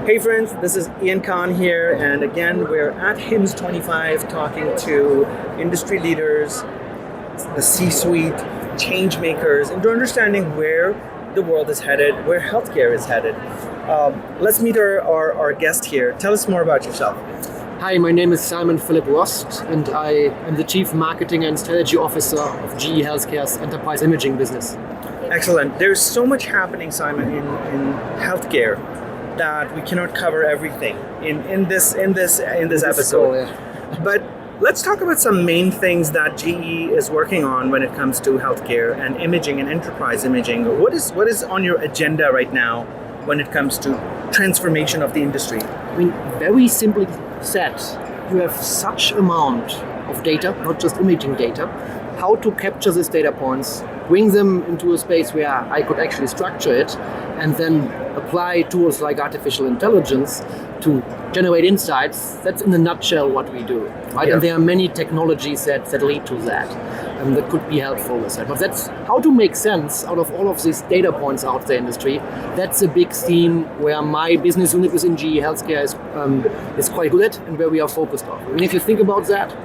Hey friends, this is Ian Khan here, and again we're at HIMSS 25 talking to industry leaders, the C-suite, change makers, into understanding where the world is headed, where healthcare is headed. Let's meet our guest here. Tell us more about yourself. Hi, my name is Philip Rost, and I am the Chief Marketing and Strategy Officer of GE Healthcare's enterprise imaging business. Excellent. There's so much happening, Simon, in healthcare that we cannot cover everything in this episode. Yeah. But let's talk about some main things that GE is working on when it comes to healthcare and imaging and enterprise imaging. What is on your agenda right now when it comes to transformation of the industry? I mean, very simply said, you have such amount of data, not just imaging data, how to capture these data points, bring them into a space where I could actually structure it, and then apply tools like artificial intelligence to generate insights. That's in a nutshell what we do, right? Yeah. And there are many technologies that lead to that, and that could be helpful with that. But that's how to make sense out of all of these data points out there in the industry. That's a big theme where my business unit within GE Healthcare is quite good at, and where we are focused on. And if you think about that,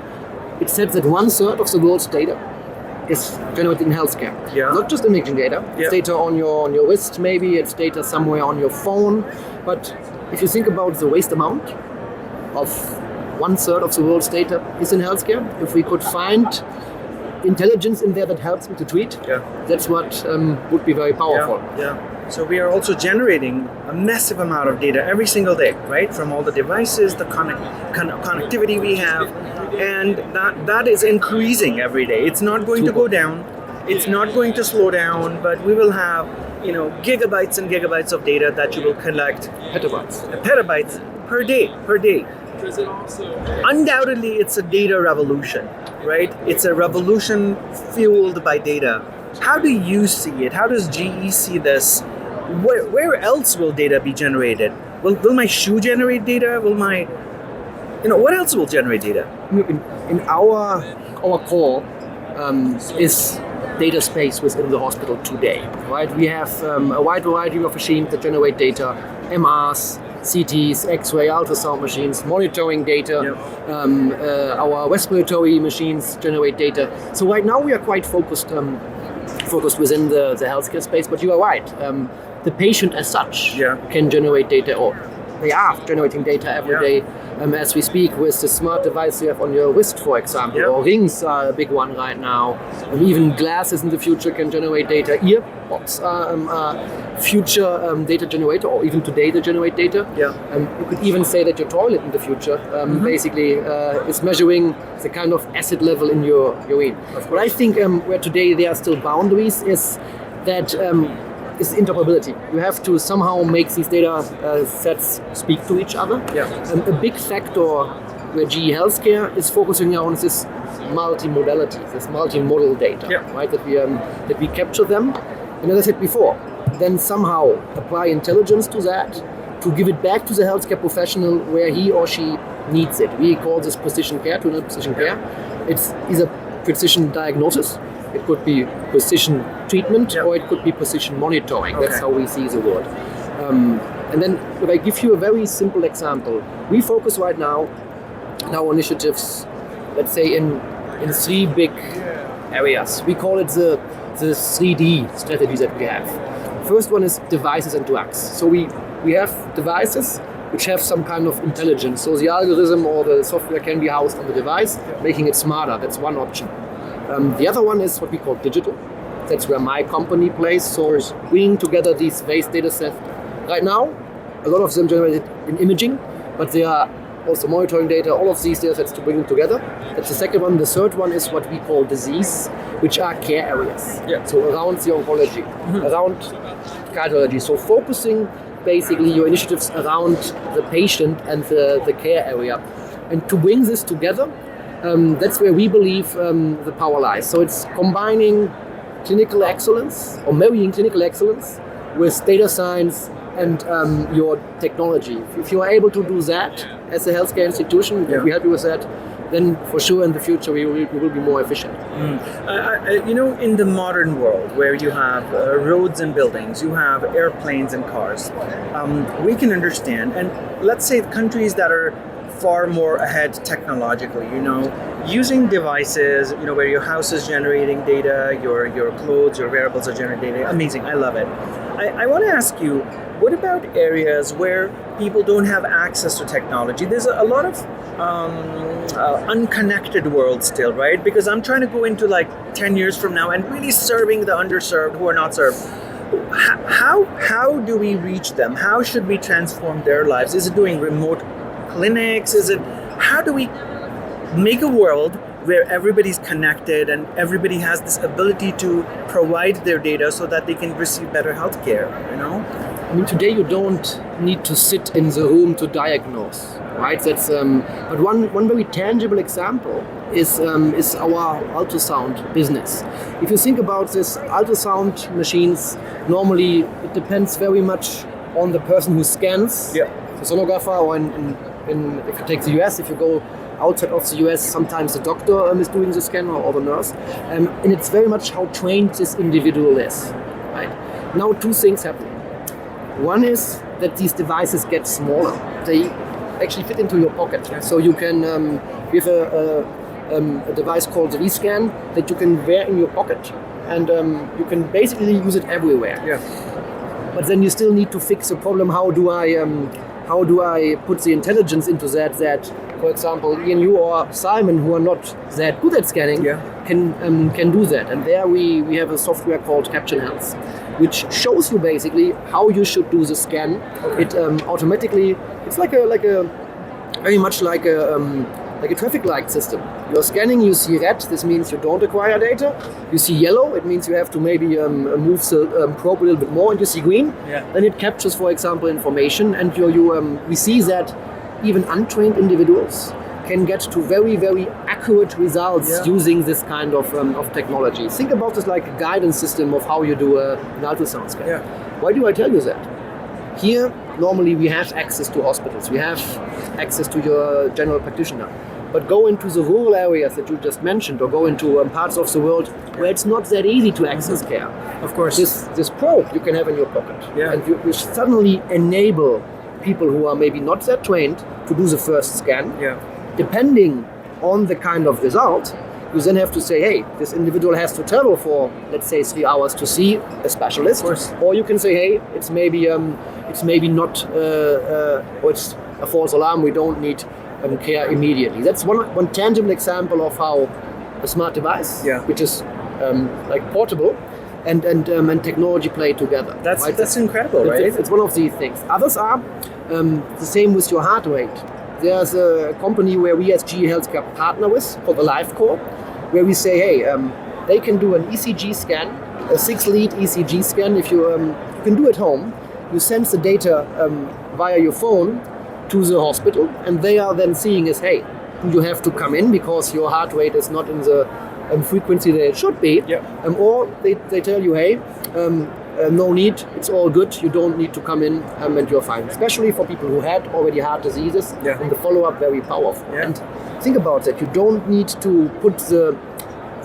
it said that 1/3 of the world's data is generated in healthcare. Yeah. Not just imaging data. It's data on your wrist, maybe it's data somewhere on your phone. But if you think about the waste amount of 1/3 of the world's data is in healthcare, if we could find intelligence in there that helps me to treat, that's what would be very powerful. Yeah. So we are also generating a massive amount of data every single day, right? From all the devices, the connectivity we have, and that is increasing every day. It's not going to go down. It's not going to slow down, but we will have, gigabytes and gigabytes of data that you will collect. Petabytes per day. Undoubtedly, it's a data revolution, right? It's a revolution fueled by data. How do you see it? How does GE see this? Where else will data be generated? Will my shoe generate data? What else will generate data? In our core is data space within the hospital today, right? We have a wide variety of machines that generate data, MRs, CTs, X-ray, ultrasound machines, monitoring data. Our respiratory machines generate data. So right now we are quite focused within the healthcare space, but you are right. The patient as such can generate data, or they are generating data every day as we speak with the smart device you have on your wrist, for example, or rings are a big one right now. Even glasses in the future can generate data. Earpods are future data generator, or even today they generate data. You could even say that your toilet in the future basically is measuring the kind of acid level in your urine. What I think where today there are still boundaries is that is interoperability. You have to somehow make these data sets speak to each other. A big factor where GE Healthcare is focusing on is this multimodality, this multimodal data, right? That we capture them, and as I said before, then somehow apply intelligence to that to give it back to the healthcare professional where he or she needs it. We call this precision care, precision care. It's either precision diagnosis, it could be precision treatment, or it could be precision monitoring. That's how we see the world. And then if I give you a very simple example, we focus right now in our initiatives, let's say in 3 big areas. We call it the 3D strategies that we have. First one is devices and drugs. So we have devices which have some kind of intelligence. So the algorithm or the software can be housed on the device, making it smarter. That's one option. The other one is what we call digital. That's where my company plays. So bringing together these vast data sets. Right now, a lot of them generated in imaging, but there are also monitoring data, all of these data sets to bring them together. That's the second one. The third one is what we call disease, which are care areas. So around the oncology, around cardiology. So focusing basically your initiatives around the patient and the care area. And to bring this together, that's where we believe the power lies. So it's combining clinical excellence, or marrying clinical excellence with data science and your technology. If you are able to do that as a healthcare institution, we help you with that, then for sure in the future we will be more efficient. In the modern world where you have roads and buildings, you have airplanes and cars, we can understand, and let's say countries that are far more ahead technologically, using devices, where your house is generating data, your clothes, your wearables are generating data. Amazing, I love it. I want to ask you, what about areas where people don't have access to technology? There's a lot of unconnected world still, right? Because I'm trying to go into like 10 years from now and really serving the underserved who are not served. How do we reach them? How should we transform their lives? Is it doing remote clinics? How do we make a world where everybody's connected and everybody has this ability to provide their data so that they can receive better healthcare, I mean, today you don't need to sit in the room to diagnose, right? That's but one very tangible example is our ultrasound business. If you think about this, ultrasound machines, normally it depends very much on the person who scans, the sonographer, or if you take the US, if you go outside of the US, sometimes the doctor is doing the scan or the nurse, and it's very much how trained this individual is. Right? Now, two things happen. One is that these devices get smaller. They actually fit into your pocket. So you can, we have a device called the Rescan that you can wear in your pocket, and you can basically use it everywhere. But then you still need to fix the problem. How do I put the intelligence into that, for example, Ian, you or Simon, who are not that good at scanning, can do that. And there we have a software called Caption Health, which shows you basically how you should do the scan. It automatically, it's like a very much like a traffic light system. You're scanning, you see red, this means you don't acquire data. You see yellow, it means you have to maybe move the probe a little bit more, and you see green. Then it captures, for example, information, and we see that even untrained individuals can get to very, very accurate results using this kind of technology. Think about this like a guidance system of how you do an ultrasound scan. Why do I tell you that? Here, normally we have access to hospitals, we have access to your general practitioner. But go into the rural areas that you just mentioned, or go into parts of the world where it's not that easy to access care. Of course. This probe you can have in your pocket. And you suddenly enable people who are maybe not that trained to do the first scan. Depending on the kind of result, you then have to say, hey, this individual has to travel for, let's say, 3 hours to see a specialist. Or you can say, hey, it's maybe not, or it's a false alarm, we don't need care immediately. That's one tangible example of how a smart device, which is like portable, and technology play together. That's incredible, right? It's one of these things. Others are the same with your heart rate. There's a company where we as GE Healthcare partner with called the LifeCore, where we say, hey, they can do an ECG scan, a 6-lead ECG scan. If you can do at home, you send the data via your phone to the hospital, and they are then seeing is, hey, you have to come in because your heart rate is not in the frequency that it should be. Or they tell you, hey, no need, it's all good, you don't need to come in, and you're fine. Especially for people who had already heart diseases, and the follow-up very powerful. And think about that, you don't need to put the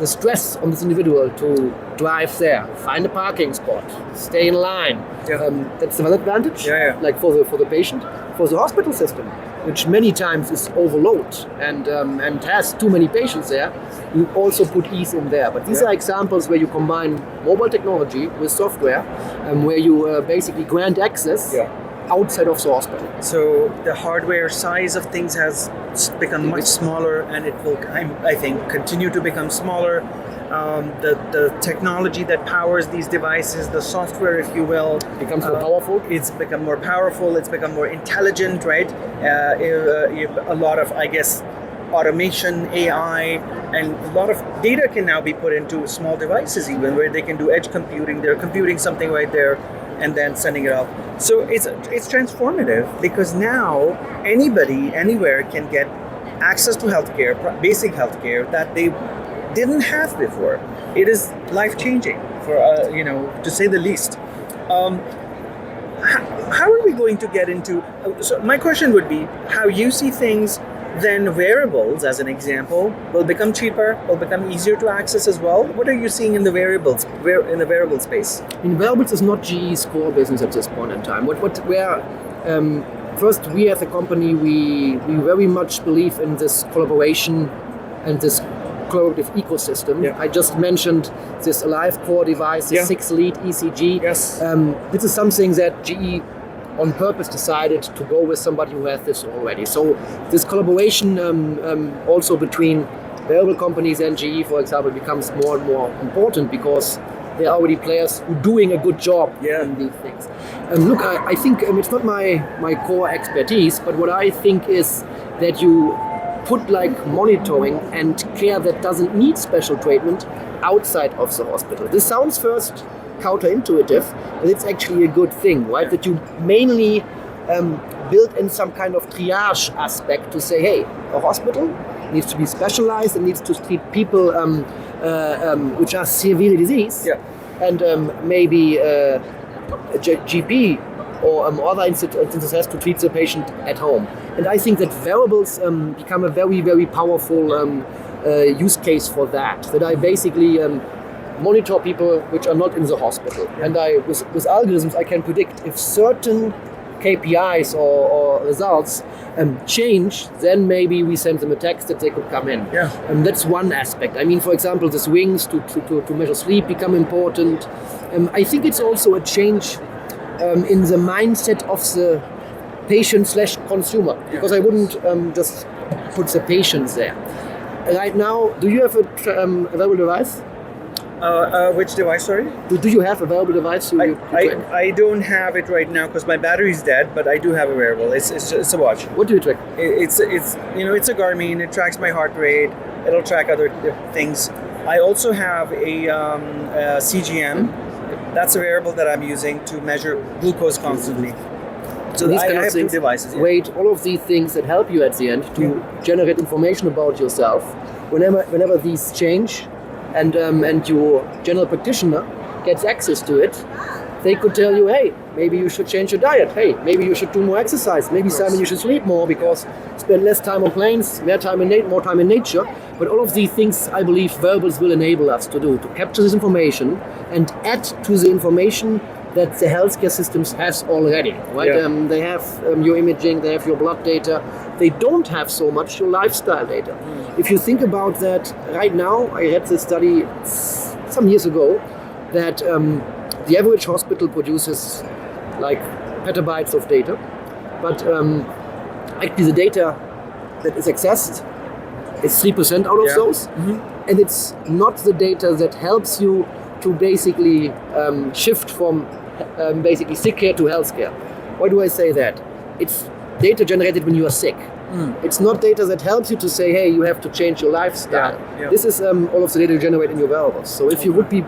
stress on this individual to drive there, find a parking spot, stay in line. That's another advantage, like for the patient. For the hospital system, which many times is overloaded and has too many patients there, you also put ease in there. But these are examples where you combine mobile technology with software, where you basically grant access outside of the hospital. So the hardware size of things has become much smaller, and it will, I think, continue to become smaller. The technology that powers these devices, the software, if you will, becomes more powerful. It's become more powerful. It's become more intelligent, right? A lot of, I guess, automation, AI, and a lot of data can now be put into small devices, even where they can do edge computing. They're computing something right there and then sending it out. So it's transformative, because now anybody, anywhere can get access to healthcare, basic healthcare that they didn't have before. It is life-changing, for to say the least. How are we going to get into? So my question would be how you see things then wearables, as an example, will become cheaper, will become easier to access as well. What are you seeing in the wearable space? In wearables is not GE's core business at this point in time. First, we as a company, we very much believe in this collaboration and this collaborative ecosystem. Yeah. I just mentioned this Alive Core device, the 6-lead ECG. Yes. This is something that GE on purpose decided to go with somebody who has this already. So this collaboration also between wearable companies and GE, for example, becomes more and more important because there are already players who are doing a good job in these things. Look, I think it's not my core expertise, but what I think is that you put like monitoring and care that doesn't need special treatment outside of the hospital. This sounds first counterintuitive, but it's actually a good thing, right? That you mainly build in some kind of triage aspect to say, hey, a hospital needs to be specialized and needs to treat people which are severely diseased, and maybe a GP or other instances has to treat the patient at home. And I think that wearables become a very, very powerful use case for that. That I basically monitor people which are not in the hospital. And with algorithms, I can predict if certain KPIs or results change, then maybe we send them a text that they could come in. And that's one aspect. I mean, for example, the swings to measure sleep become important. I think it's also a change in the mindset of the patient/consumer, because I wouldn't just put the patients there. Right now, do you have a wearable device? Which device, sorry? Do you have a wearable device? I don't have it right now because my battery's dead, but I do have a wearable. It's a watch. What do you track? It's a Garmin. It tracks my heart rate. It'll track other things. I also have a CGM. That's a wearable that I'm using to measure glucose constantly. So these I kind of have things, two devices. Wait, all of these things that help you at the end to generate information about yourself. Whenever these change, and your general practitioner gets access to it, they could tell you, hey, maybe you should change your diet. Hey, maybe you should do more exercise. Maybe Simon, you should sleep more because spend less time on planes, more time in nature. But all of these things, I believe, wearables will enable us to do, to capture this information and add to the information that the healthcare systems has already, right? They have your imaging, they have your blood data. They don't have so much your lifestyle data. If you think about that, right now, I read this study some years ago that the average hospital produces like petabytes of data, but actually the data that is accessed is 3% out of those, and it's not the data that helps you to basically shift from basically sick care to health care. Why do I say that? It's data generated when you are sick. It's not data that helps you to say, hey, you have to change your lifestyle. This is all of the data you generate in your wearables. So if you would be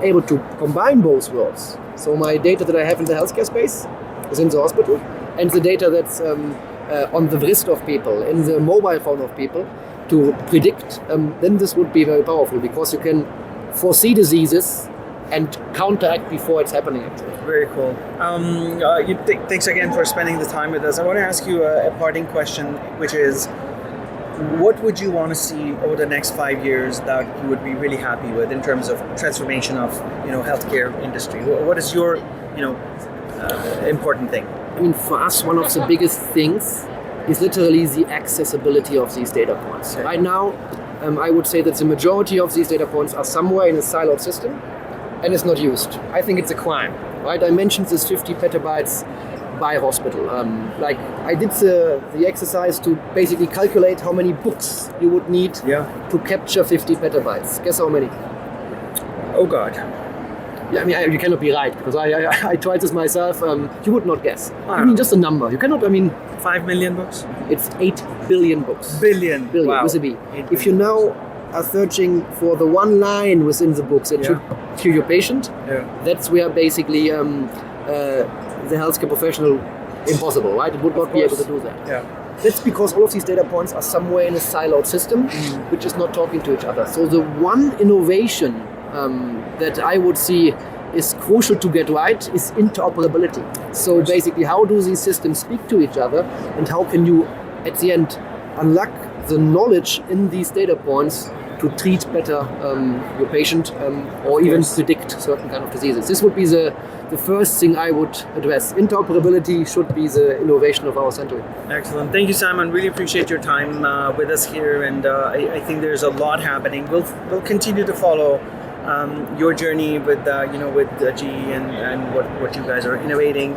able to combine both worlds, so my data that I have in the healthcare space is in the hospital, and the data that's on the wrist of people, in the mobile phone of people, to predict, then this would be very powerful because you can foresee diseases and counteract before it's happening actually. Very cool. Thanks again for spending the time with us. I want to ask you a parting question, which is, what would you want to see over the next 5 years that you would be really happy with in terms of transformation of healthcare industry? What is your important thing? I mean, for us, one of the biggest things is literally the accessibility of these data points. Right now, I would say that the majority of these data points are somewhere in a siloed system and it's not used. I think it's a crime, right? I mentioned this 50 petabytes by hospital. Like I did the exercise to basically calculate how many books you would need to capture 50 petabytes. Guess how many? Oh God. Yeah, I mean, you cannot be right because I tried this myself. You would not guess. I mean, just a number. You cannot. I mean, 5 million books. It's 8 billion books. Billion. Wow. With a B. If you now are searching for the one line within the books that should cure your patient, that's where basically the healthcare professional impossible, right? It would not be able to do that. That's because all of these data points are somewhere in a siloed system, which is not talking to each other. So the one innovation that I would see is crucial to get right is interoperability. So basically, how do these systems speak to each other, and how can you, at the end, unlock the knowledge in these data points to treat better your patient or even predict certain kind of diseases. This would be the first thing I would address. Interoperability should be the innovation of our century. Excellent. Thank you, Simon. Really appreciate your time with us here, and I think there's a lot happening. We'll continue to follow your journey with with GE and what you guys are innovating.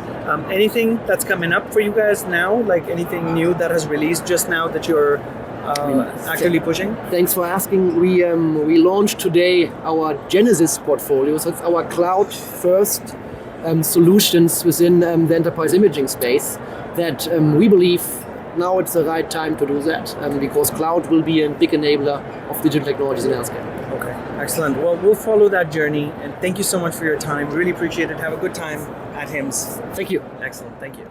Anything that's coming up for you guys now? Like anything new that has released just now that you're actively pushing? Thanks for asking. We launched today our Genesis portfolio. So it's our cloud-first solutions within the enterprise imaging space that we believe now it's the right time to do that because cloud will be a big enabler of digital technologies in healthcare. Okay, excellent. Well, we'll follow that journey, and thank you so much for your time. Really appreciate it. Have a good time at HIMSS. Thank you. Excellent. Thank you.